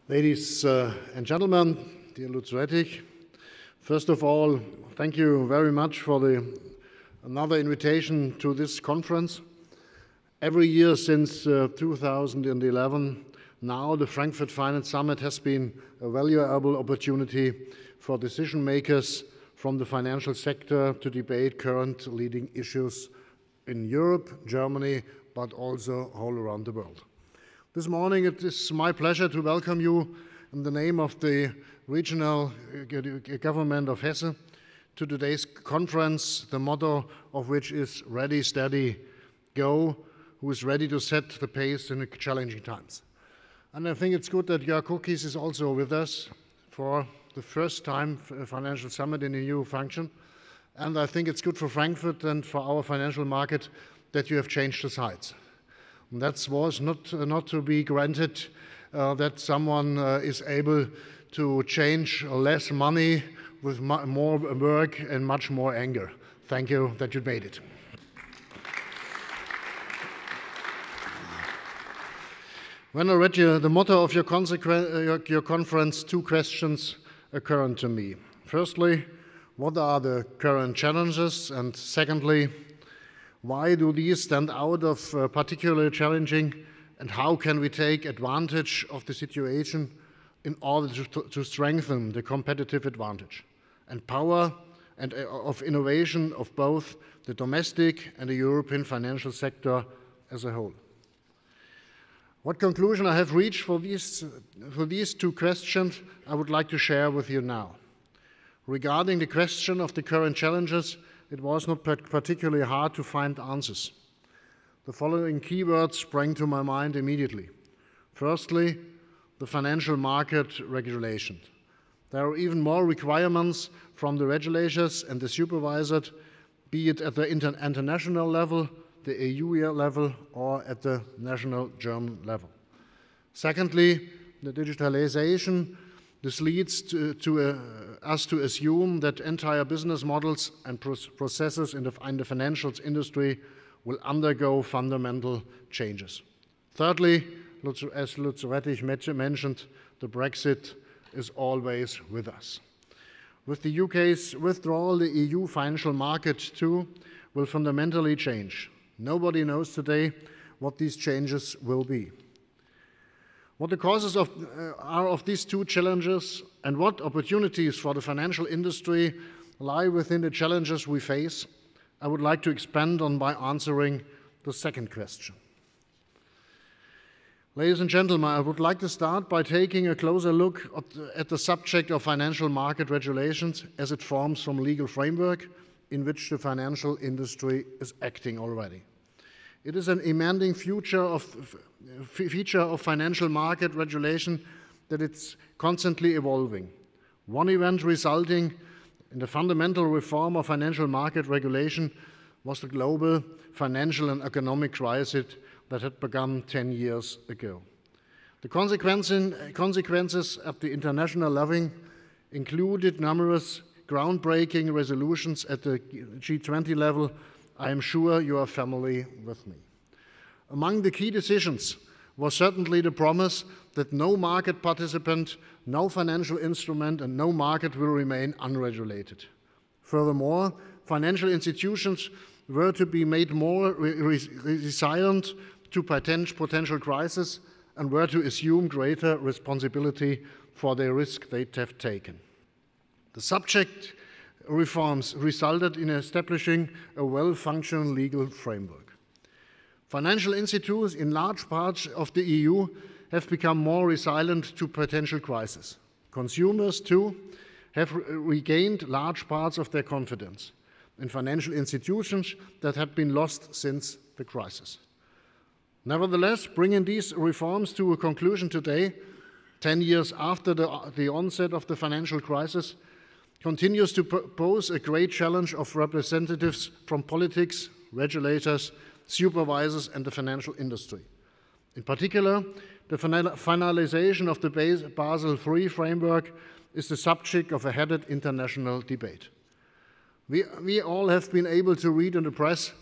Ladies and gentlemen, dear Lutz Rettig, first of all, thank you very much for another invitation to this conference. Every year since 2011, now the Frankfurt Finance Summit has been a valuable opportunity for decision makers from the financial sector to debate current leading issues in Europe, Germany, but also all around the world. This morning it is my pleasure to welcome you in the name of the regional government of Hesse to today's conference, the motto of which is Ready, Steady, Go, who is ready to set the pace in challenging times. And I think it's good that Jörg Kukies is also with us for the first time financial summit in a new function. And I think it's good for Frankfurt and for our financial market that you have changed the sides. That was not to be granted that someone is able to change less money with more work and much more anger. Thank you that you made it. When I read the motto of your conference, two questions occurred to me. Firstly, what are the current challenges? And secondly, why do these stand out of particularly challenging, and how can we take advantage of the situation in order to strengthen the competitive advantage and power and of innovation of both the domestic and the European financial sector as a whole? What conclusion I have reached for these two questions I would like to share with you now. Regarding the question of the current challenges, it was not particularly hard to find answers. The following keywords sprang to my mind immediately. Firstly, the financial market regulation. There are even more requirements from the regulators and the supervisors, be it at the international level, the EU level, or at the national German level. Secondly, the digitalization. This leads us to assume that entire business models and processes in the financial industry will undergo fundamental changes. Thirdly, as Lutz Rettig mentioned, the Brexit is always with us. With the UK's withdrawal, the EU financial market too will fundamentally change. Nobody knows today what these changes will be. What the causes are of these two challenges and what opportunities for the financial industry lie within the challenges we face, I would like to expand on by answering the second question. Ladies and gentlemen, I would like to start by taking a closer look at the subject of financial market regulations as it forms from legal framework in which the financial industry is acting already. It is an demanding feature of financial market regulation that it's constantly evolving. One event resulting in the fundamental reform of financial market regulation was the global financial and economic crisis that had begun 10 years ago. The consequences at the international level included numerous groundbreaking resolutions at the G20 level. I am sure you are familiar with me. Among the key decisions was certainly the promise that no market participant, no financial instrument, and no market will remain unregulated. Furthermore, financial institutions were to be made more resilient to potential crisis and were to assume greater responsibility for the risk they have taken. The subject reforms resulted in establishing a well-functioning legal framework. Financial institutions in large parts of the EU have become more resilient to potential crises. Consumers, too, have regained large parts of their confidence in financial institutions that had been lost since the crisis. Nevertheless, bringing these reforms to a conclusion today, 10 years after the onset of the financial crisis, continues to pose a great challenge of representatives from politics, regulators, supervisors, and the financial industry. In particular, the finalization of the Basel III framework is the subject of a heated international debate. We all have been able to read in the press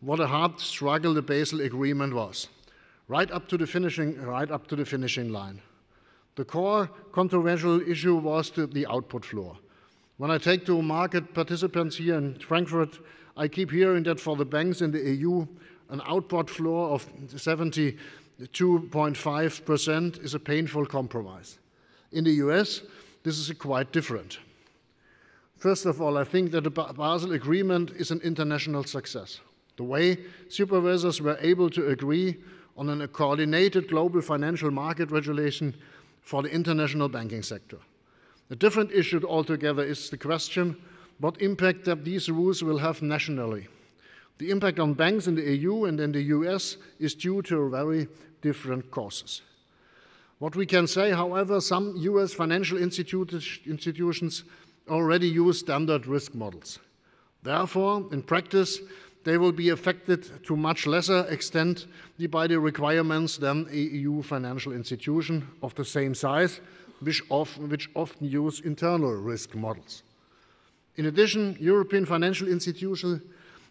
what a hard struggle the Basel Agreement was, right up to the finishing line. The core controversial issue was the output floor. When I take to market participants here in Frankfurt, I keep hearing that for the banks in the EU, an output floor of 72.5% is a painful compromise. In the US, this is quite different. First of all, I think that the Basel Agreement is an international success. The way supervisors were able to agree on a coordinated global financial market regulation for the international banking sector. A different issue altogether is the question what impact that these rules will have nationally. The impact on banks in the EU and in the US is due to very different causes. What we can say, however, some US financial institutions already use standard risk models. Therefore, in practice, they will be affected to much lesser extent by the requirements than a EU financial institution of the same size, which often use internal risk models. In addition, European financial institutions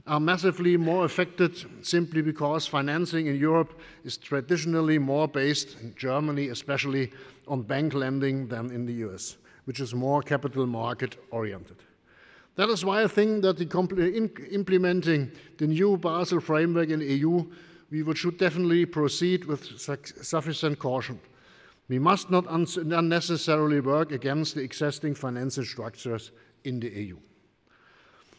are massively more affected simply because financing in Europe is traditionally more based, in Germany especially, on bank lending than in the US, which is more capital market oriented. That is why I think that implementing the new Basel framework in the EU, we should definitely proceed with sufficient caution. We must not unnecessarily work against the existing financial structures in the EU.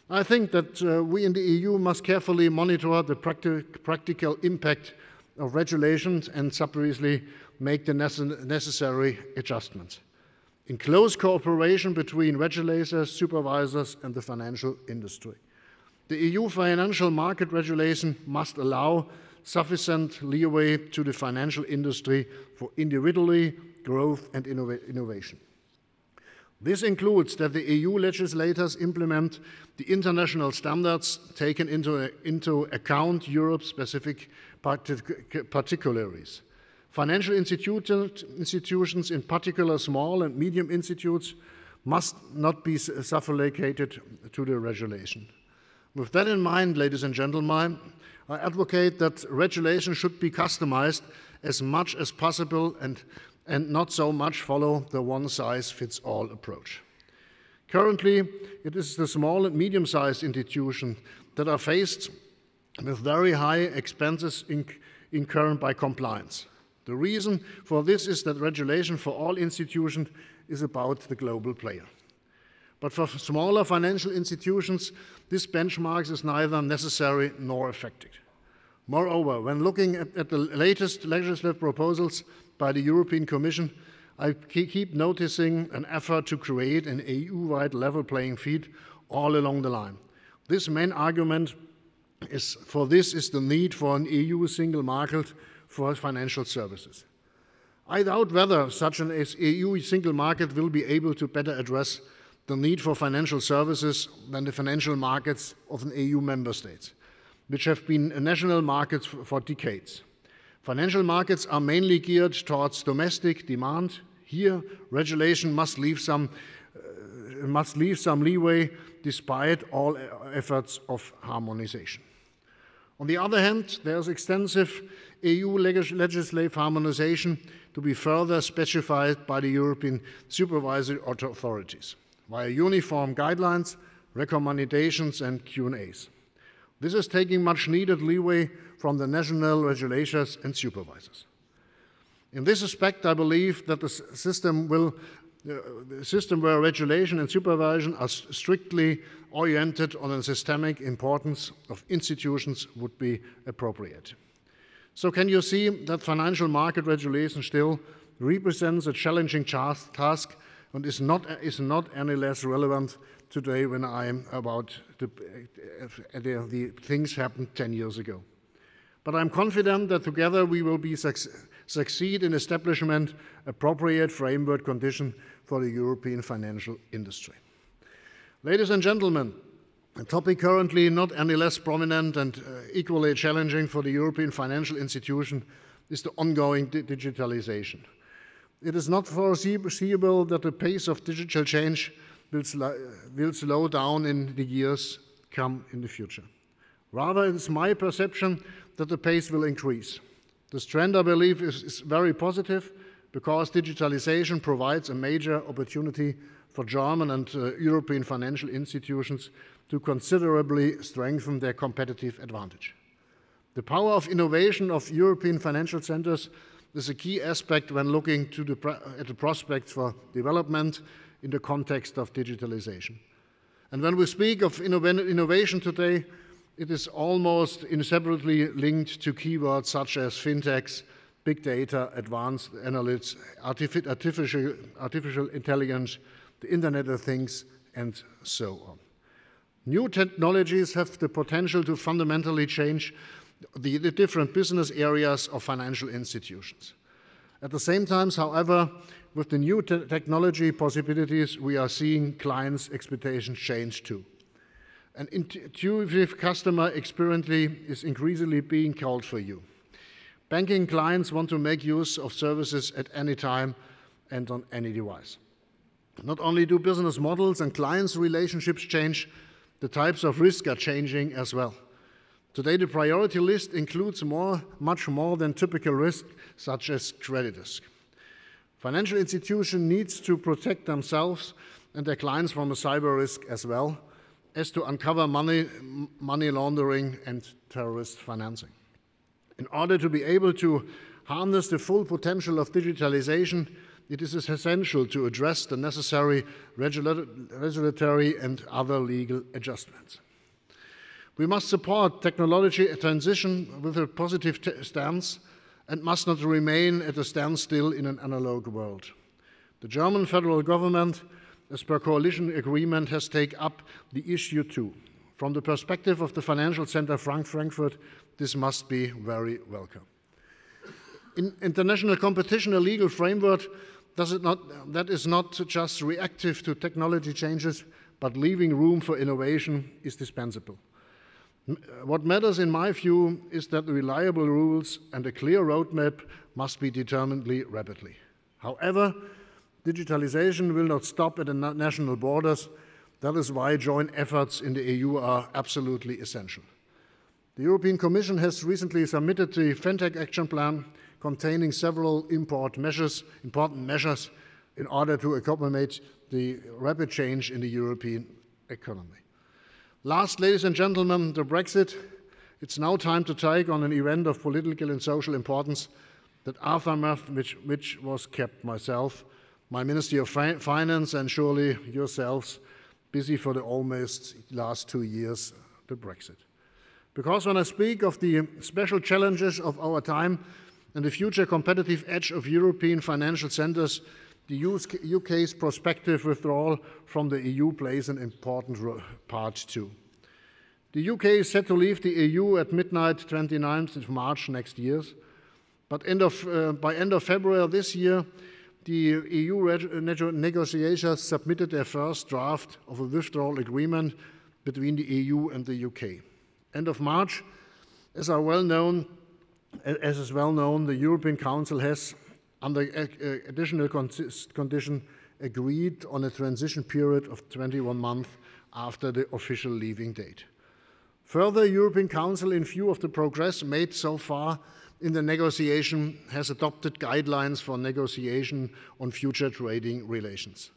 I think that we in the EU must carefully monitor the practical impact of regulations and subsequently make the necessary adjustments in close cooperation between regulators, supervisors and the financial industry. The EU financial market regulation must allow sufficient leeway to the financial industry for individual growth and innovation. This includes that the EU legislators implement the international standards taking into account Europe's specific particularities. Financial institutions, in particular small and medium institutes, must not be suffocated to the regulation. With that in mind, ladies and gentlemen, I advocate that regulation should be customized as much as possible and not so much follow the one-size-fits-all approach. Currently, it is the small and medium-sized institutions that are faced with very high expenses incurred by compliance. The reason for this is that regulation for all institutions is about the global player. But for smaller financial institutions, this benchmark is neither necessary nor effective. Moreover, when looking at the latest legislative proposals by the European Commission, I keep noticing an effort to create an EU-wide level playing field all along the line. This main argument is the need for an EU single market for financial services. I doubt whether such an EU single market will be able to better address the need for financial services than the financial markets of an EU member states, which have been national markets for decades. Financial markets are mainly geared towards domestic demand. Here, regulation must leave some leeway despite all efforts of harmonization. On the other hand, there is extensive EU legislative harmonization to be further specified by the European supervisory authorities via uniform guidelines, recommendations and Q&As. This is taking much needed leeway from the national regulators and supervisors. In this respect, I believe that the system where regulation and supervision are strictly oriented on the systemic importance of institutions would be appropriate. So can you see that financial market regulation still represents a challenging task and is not any less relevant today when I am about the things happened 10 years ago. But I'm confident that together we will succeed in establishment appropriate framework condition for the European financial industry. Ladies and gentlemen, a topic currently not any less prominent and equally challenging for the European financial institution is the ongoing digitalization. It is not foreseeable that the pace of digital change will slow down in the years come in the future. Rather, it is my perception that the pace will increase. This trend, I believe, is very positive, because digitalization provides a major opportunity for German and European financial institutions to considerably strengthen their competitive advantage. The power of innovation of European financial centers is a key aspect when looking at the prospects for development in the context of digitalization. And when we speak of innovation today, it is almost inseparably linked to keywords such as fintechs, big data, advanced analytics, artificial intelligence, the Internet of Things, and so on. New technologies have the potential to fundamentally change the different business areas of financial institutions. At the same time, however, with the new technology possibilities, we are seeing clients' expectations change too. An intuitive customer experience is increasingly being called for you. Banking clients want to make use of services at any time and on any device. Not only do business models and clients' relationships change, the types of risk are changing as well. Today, the priority list includes much more than typical risk, such as credit risk. Financial institutions need to protect themselves and their clients from a cyber risk as well as to uncover money laundering and terrorist financing. In order to be able to harness the full potential of digitalization, it is essential to address the necessary regulatory and other legal adjustments. We must support technology transition with a positive stance and must not remain at a standstill in an analog world. The German federal government, as per coalition agreement, has taken up the issue too. From the perspective of the financial center Frankfurt, this must be very welcome. In international competition, a legal framework that is not just reactive to technology changes, but leaving room for innovation is dispensable. What matters, in my view, is that reliable rules and a clear roadmap must be determined rapidly. However, digitalization will not stop at the national borders. That is why joint efforts in the EU are absolutely essential. The European Commission has recently submitted the FinTech Action Plan containing several important measures in order to accommodate the rapid change in the European economy. Last, ladies and gentlemen, the Brexit. It's now time to take on an event of political and social importance that aftermath which was kept myself, my Ministry of Finance, and surely yourselves busy for the almost last 2 years, the Brexit. Because when I speak of the special challenges of our time and the future competitive edge of European financial centres, the UK's prospective withdrawal from the EU plays an important part too. The UK is set to leave the EU at midnight 29th of March next year, but by end of February this year, the EU negotiators submitted their first draft of a withdrawal agreement between the EU and the UK. End of March, as is well known, the European Council has, under additional condition, agreed on a transition period of 21 months after the official leaving date. Further, the European Council, in view of the progress made so far in the negotiation, has adopted guidelines for negotiation on future trading relations.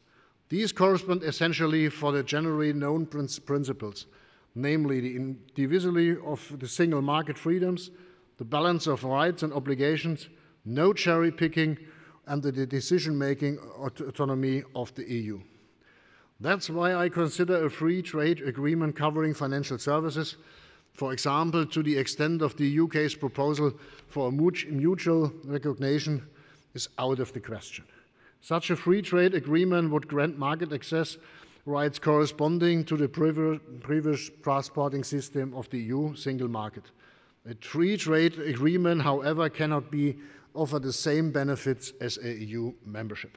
These correspond essentially for the generally known principles, namely the indivisibility of the single market freedoms, the balance of rights and obligations, no cherry-picking, and the decision-making autonomy of the EU. That's why I consider a free trade agreement covering financial services, for example, to the extent of the UK's proposal for a mutual recognition, is out of the question. Such a free trade agreement would grant market access rights corresponding to the previous passporting system of the EU single market. A free trade agreement, however, cannot offer the same benefits as a EU membership.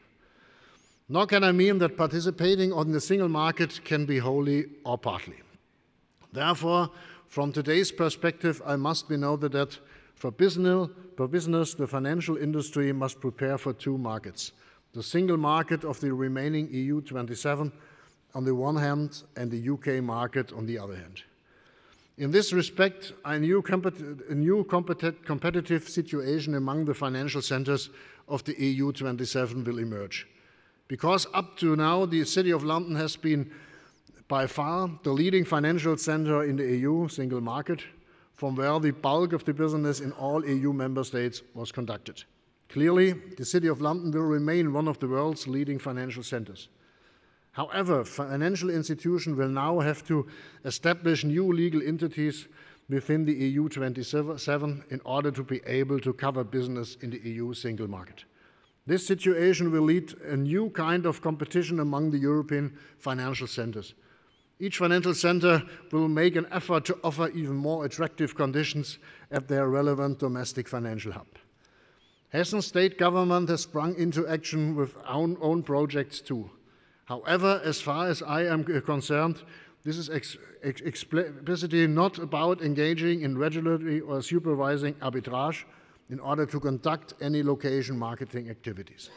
Nor can I mean that participating on the single market can be wholly or partly. Therefore, from today's perspective, I must be noted that for business, the financial industry must prepare for two markets: the single market of the remaining EU 27 on the one hand and the UK market on the other hand. In this respect, a new competitive situation among the financial centers of the EU 27 will emerge. Because up to now, the City of London has been by far the leading financial center in the EU single market, from where the bulk of the business in all EU member states was conducted. Clearly, the City of London will remain one of the world's leading financial centers. However, financial institutions will now have to establish new legal entities within the EU 27 in order to be able to cover business in the EU single market. This situation will lead to a new kind of competition among the European financial centers. Each financial center will make an effort to offer even more attractive conditions at their relevant domestic financial hub. Hessen's state government has sprung into action with own projects too. However, as far as I am concerned, this is explicitly not about engaging in regulatory or supervising arbitrage in order to conduct any location marketing activities.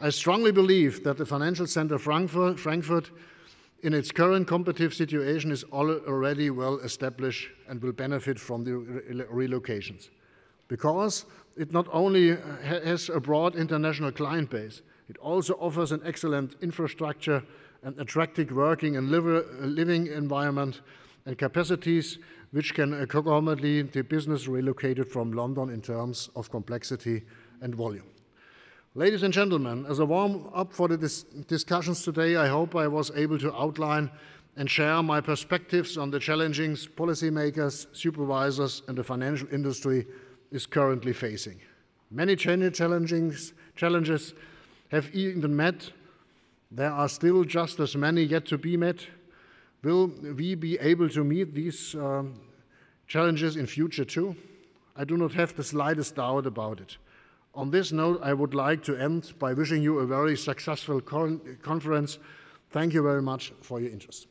I strongly believe that the financial center Frankfurt, in its current competitive situation, is already well established and will benefit from the relocations, because it not only has a broad international client base, it also offers an excellent infrastructure and attractive working and living environment and capacities which can accommodate the business relocated from London in terms of complexity and volume. Ladies and gentlemen, as a warm-up for the discussions today, I hope I was able to outline and share my perspectives on the challenges policymakers, supervisors, and the financial industry is currently facing. Many challenges have even met. There are still just as many yet to be met. Will we be able to meet these challenges in future too? I do not have the slightest doubt about it. On this note, I would like to end by wishing you a very successful conference. Thank you very much for your interest.